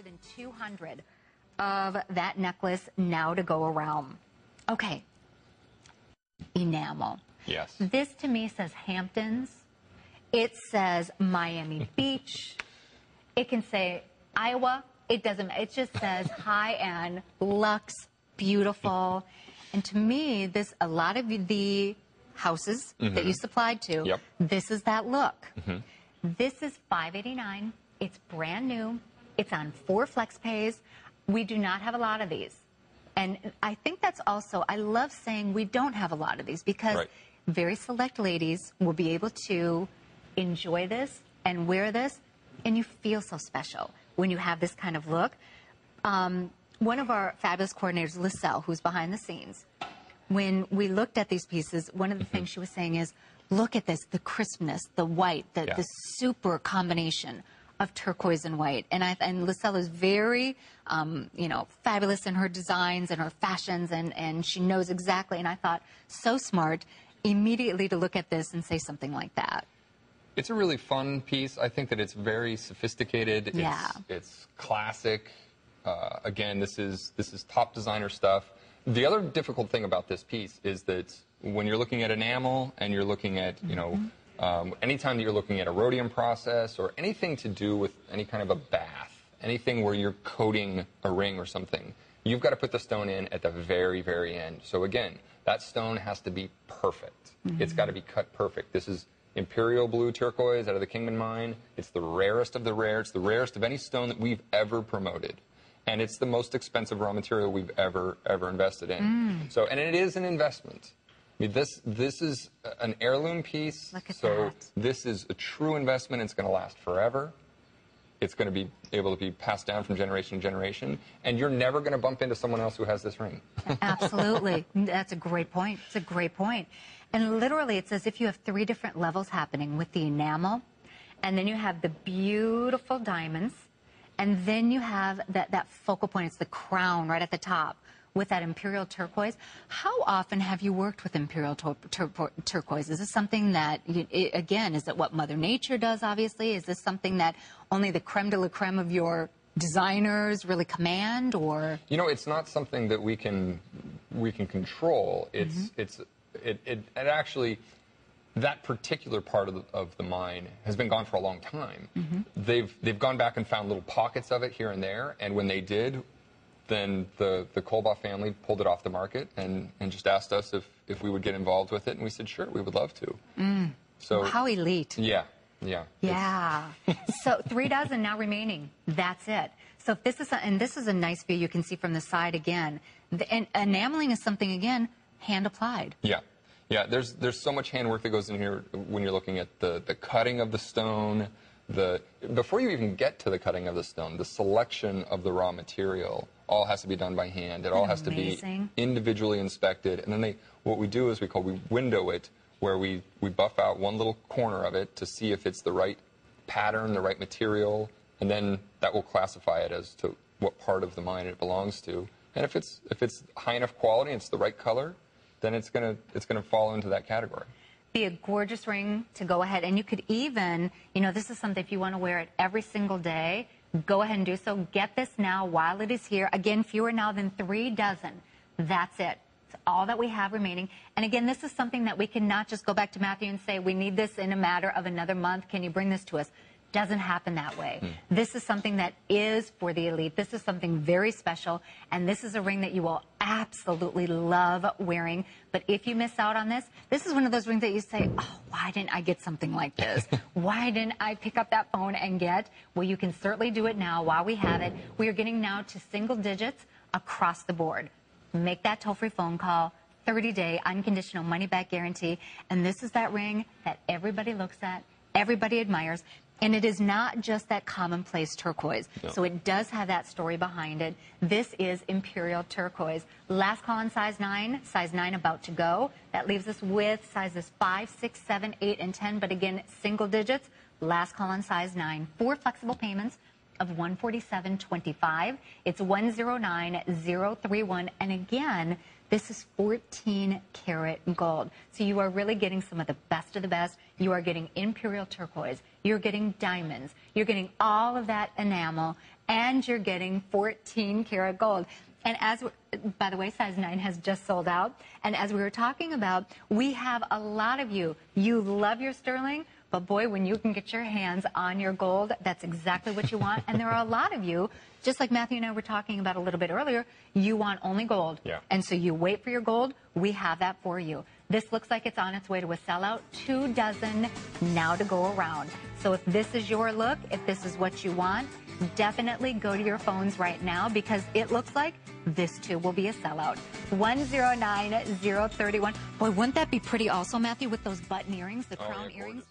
than 200 of that necklace now to go around. Okay. Enamel. Yes. This to me says Hamptons. It says Miami Beach. It can say Iowa. It doesn't. It just says high-end, luxe, beautiful. And to me, a lot of the houses that you supplied to, this is that look. This is $589. It's brand new. It's on 4 flex pays. We do not have a lot of these. And I think that's also, I love saying we don't have a lot of these because very select ladies will be able to enjoy this and wear this, and you feel so special when you have this kind of look. One of our fabulous coordinators, Lyselle, who's behind the scenes, when we looked at these pieces, one of the things she was saying is, look at this, the crispness, the white, the super combination of turquoise and white. And Lyselle is very, you know, fabulous in her designs and her fashions, and she knows exactly. And I thought, so smart, immediately to look at this and say something like that. It's a really fun piece. I think that it's very sophisticated. It's classic. Again, this is top designer stuff. The other difficult thing about this piece is that when you're looking at enamel and you're looking at, you know, anytime that you're looking at a rhodium process or anything to do with any kind of a bath, anything where you're coating a ring or something, you've got to put the stone in at the very, very end. So again, that stone has to be perfect. It's got to be cut perfect. This is Imperial Blue Turquoise out of the Kingman Mine. It's the rarest of the rare. It's the rarest of any stone that we've ever promoted. And it's the most expensive raw material we've ever invested in. So, and it is an investment. I mean, this is an heirloom piece. Look at so that. this is a true investment. It's going to last forever. It's going to be able to be passed down from generation to generation. And you're never going to bump into someone else who has this ring. Absolutely. That's a great point. It's a great point. And literally, it's as if you have 3 different levels happening with the enamel, and then you have the beautiful diamonds, and then you have that focal point. It's the crown right at the top with that imperial turquoise. How often have you worked with imperial turquoise? Is this something that, again, is it what Mother Nature does, obviously? Is this something that only the creme de la creme of your designers really command, or? You know, it's not something that we can control. It actually, that particular part of the mine has been gone for a long time. They've gone back and found little pockets of it here and there, and when they did, then the Kolbach family pulled it off the market and just asked us if we would get involved with it, and we said sure, we would love to. So well, how elite. Yeah. So 3 dozen now remaining. That's it. So if this is and this is a nice view you can see from the side again. And enameling is something, again, hand applied. Yeah, there's so much handwork that goes in here when you're looking at the cutting of the stone. Before you even get to the cutting of the stone, the selection of the raw material all has to be done by hand. It all has to be individually inspected. And then what we do is we window it, where we buff out one little corner of it to see if it's the right pattern, the right material, and then that will classify it as to what part of the mine it belongs to. And if it's high enough quality and it's the right color, then it's gonna fall into that category. Be a gorgeous ring to go ahead, and you could even, you know, this is something if you want to wear it every single day, go ahead and do so. Get this now while it is here. Again, fewer now than 3 dozen. That's it. It's all that we have remaining. And again, this is something that we can not just go back to Matthew and say, we need this in a matter of another month. Can you bring this to us? Doesn't happen that way. This is something that is for the elite. This is something very special, and this is a ring that you will absolutely love wearing. But if you miss out on this, this is one of those rings that you say, oh, why didn't I get something like this? Why didn't I pick up that phone and get? Well, you can certainly do it now while we have it. We are getting now to single digits across the board. Make that toll-free phone call. 30-day unconditional money-back guarantee. And this is that ring that everybody looks at, everybody admires. And it is not just that commonplace turquoise. No. So it does have that story behind it. This is imperial turquoise. Last call on size 9 about to go. That leaves us with sizes 5, 6, 7, 8, and 10. But again, single digits. Last call on size 9. 4 flexible payments of $147.25. It's $109,031. And again, this is 14 karat gold. So you are really getting some of the best of the best. You are getting imperial turquoise. You're getting diamonds. You're getting all of that enamel, and you're getting 14 karat gold. And by the way, size 9 has just sold out. And as we were talking about, we have a lot of you. You love your sterling, but boy, when you can get your hands on your gold, that's exactly what you want. And there are a lot of you, just like Matthew and I were talking about a little bit earlier, you want only gold. Yeah. And so you wait for your gold. We have that for you. This looks like it's on its way to a sellout. 2 dozen now to go around. So if this is your look, if this is what you want, definitely go to your phones right now, because it looks like this too will be a sellout. 109031. Boy, wouldn't that be pretty also, Matthew, with those button earrings, the crown earrings?